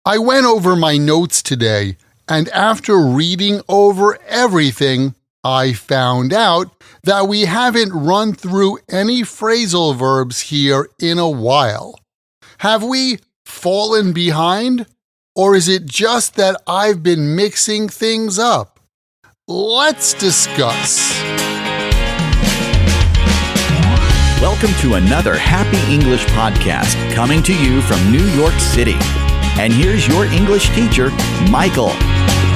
I went over my notes today, and after reading over everything, I found out that we haven't run through any phrasal verbs here in a while. Have we fallen behind? Or is it just that I've been mixing things up? Let's discuss. Welcome to another Happy English podcast coming to you from New York City. And here's your English teacher, Michael.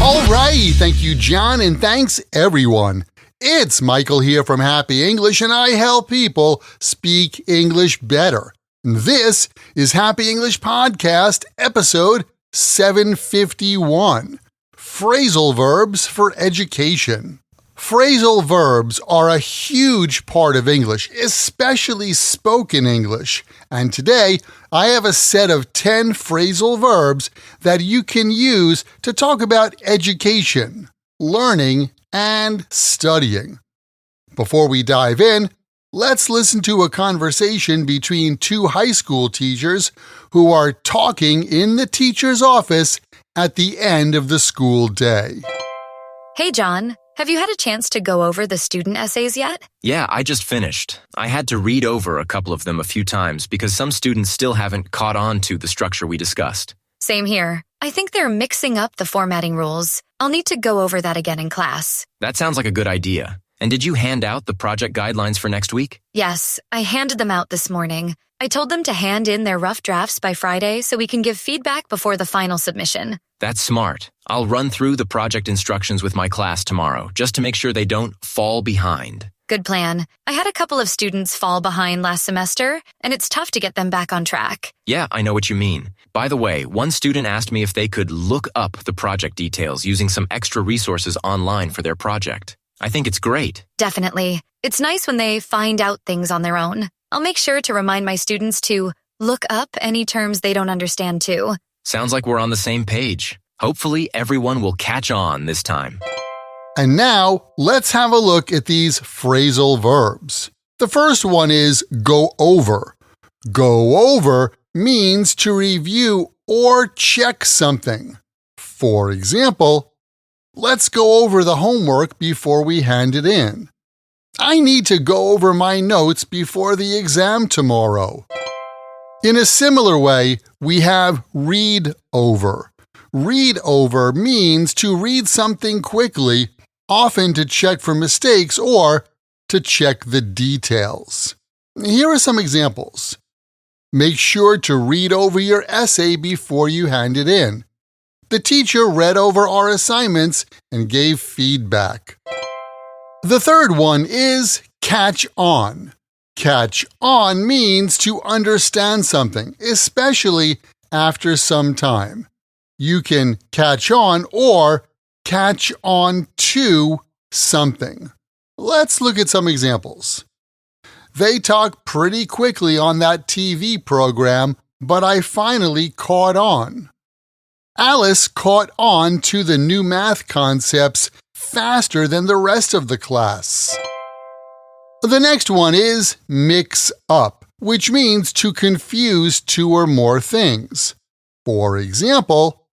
All right, thank you, John, and thanks, everyone. It's Michael here from Happy English, and I help people speak English better. This is Happy English Podcast, episode 751, Phrasal Verbs for Education. Phrasal verbs are a huge part of English, especially spoken English. And today, I have a set of 10 phrasal verbs that you can use to talk about education, learning, and studying. Before we dive in, let's listen to a conversation between two high school teachers who are talking in the teacher's office at the end of the school day. Hey, John. Have you had a chance to go over the student essays yet? Yeah, I just finished. I had to read over a couple of them a few times because some students still haven't caught on to the structure we discussed. Same here. I think they're mixing up the formatting rules. I'll need to go over that again in class. That sounds like a good idea. And did you hand out the project guidelines for next week? Yes, I handed them out this morning. I told them to hand in their rough drafts by Friday so we can give feedback before the final submission. That's smart. I'll run through the project instructions with my class tomorrow, just to make sure they don't fall behind. Good plan. I had a couple of students fall behind last semester, and it's tough to get them back on track. Yeah, I know what you mean. By the way, one student asked me if they could look up the project details using some extra resources online for their project. I think it's great. Definitely. It's nice when they find out things on their own. I'll make sure to remind my students to look up any terms they don't understand too. Sounds like we're on the same page. Hopefully, everyone will catch on this time. And now, let's have a look at these phrasal verbs. The first one is go over. Go over means to review or check something. For example, let's go over the homework before we hand it in. I need to go over my notes before the exam tomorrow. In a similar way, we have read over. Read over means to read something quickly, often to check for mistakes or to check the details. Here are some examples. Make sure to read over your essay before you hand it in. The teacher read over our assignments and gave feedback. The third one is catch on. Catch on means to understand something, especially after some time. You can catch on or catch on to something. Let's look at some examples. They talk pretty quickly on that TV program, but I finally caught on. Alice caught on to the new math concepts faster than the rest of the class. The next one is mix up, which means to confuse two or more things. For example,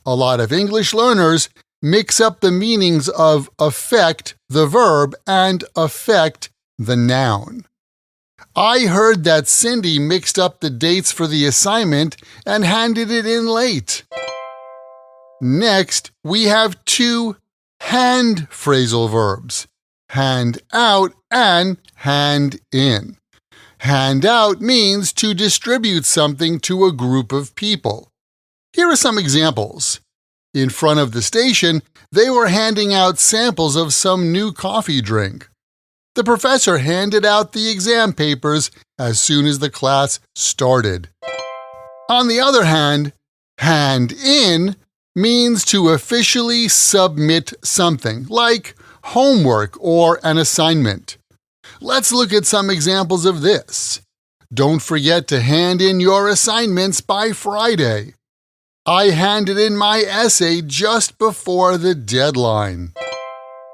a lot of English learners mix up the meanings of affect, the verb, and affect, the noun. I heard that Cindy mixed up the dates for the assignment and handed it in late. Next, we have two hand phrasal verbs, hand out and hand in. Hand out means to distribute something to a group of people. Here are some examples. In front of the station, they were handing out samples of some new coffee drink. The professor handed out the exam papers as soon as the class started. On the other hand in means to officially submit something, like homework or an assignment. Let's look at some examples of this. Don't forget to hand in your assignments by Friday. I handed in my essay just before the deadline.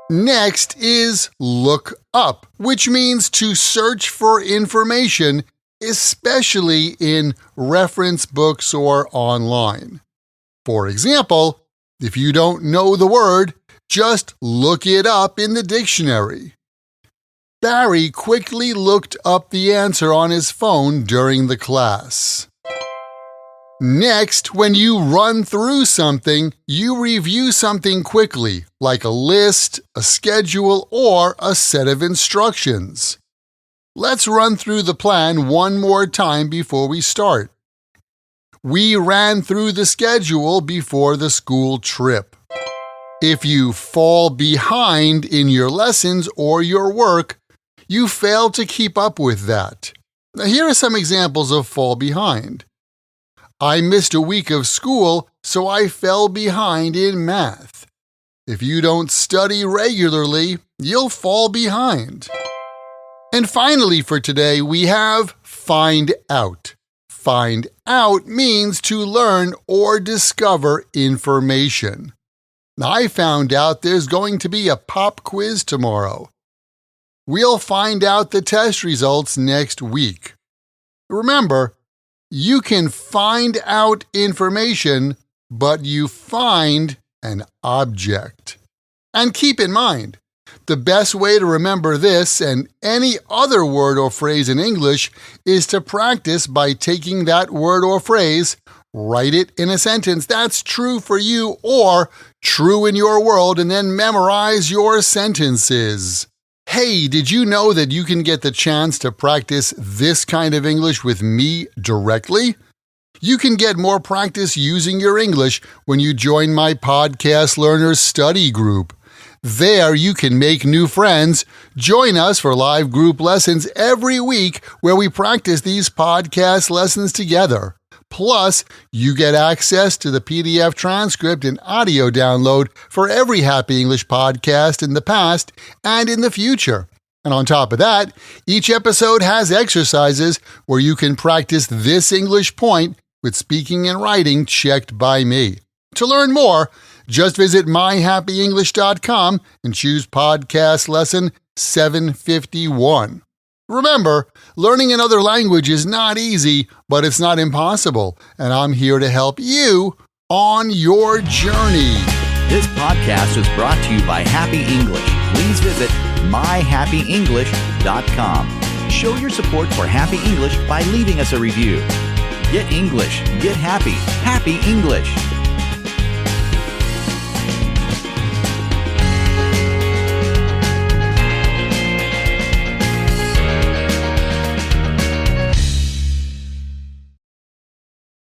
Next is look up, which means to search for information, especially in reference books or online. For example, if you don't know the word, just look it up in the dictionary. Barry quickly looked up the answer on his phone during the class. Next, when you run through something, you review something quickly, like a list, a schedule, or a set of instructions. Let's run through the plan one more time before we start. We ran through the schedule before the school trip. If you fall behind in your lessons or your work, you fail to keep up with that. Now, here are some examples of fall behind. I missed a week of school, so I fell behind in math. If you don't study regularly, you'll fall behind. And finally for today, we have find out. Find out means to learn or discover information. Now, I found out there's going to be a pop quiz tomorrow. We'll find out the test results next week. Remember, you can find out information, but you find an object. And keep in mind, the best way to remember this and any other word or phrase in English is to practice by taking that word or phrase, write it in a sentence that's true for you or true in your world, and then memorize your sentences. Hey, did you know that you can get the chance to practice this kind of English with me directly? You can get more practice using your English when you join my Podcast Learners Study Group. There you can make new friends. Join us for live group lessons every week where we practice these podcast lessons together. Plus, you get access to the PDF transcript and audio download for every Happy English podcast in the past and in the future. And on top of that, each episode has exercises where you can practice this English point with speaking and writing checked by me. To learn more, just visit myhappyenglish.com and choose podcast lesson 751. Remember, learning another language is not easy, but it's not impossible, and I'm here to help you on your journey. This podcast was brought to you by Happy English. Please visit myhappyenglish.com. Show your support for Happy English by leaving us a review. Get English, get happy, Happy English.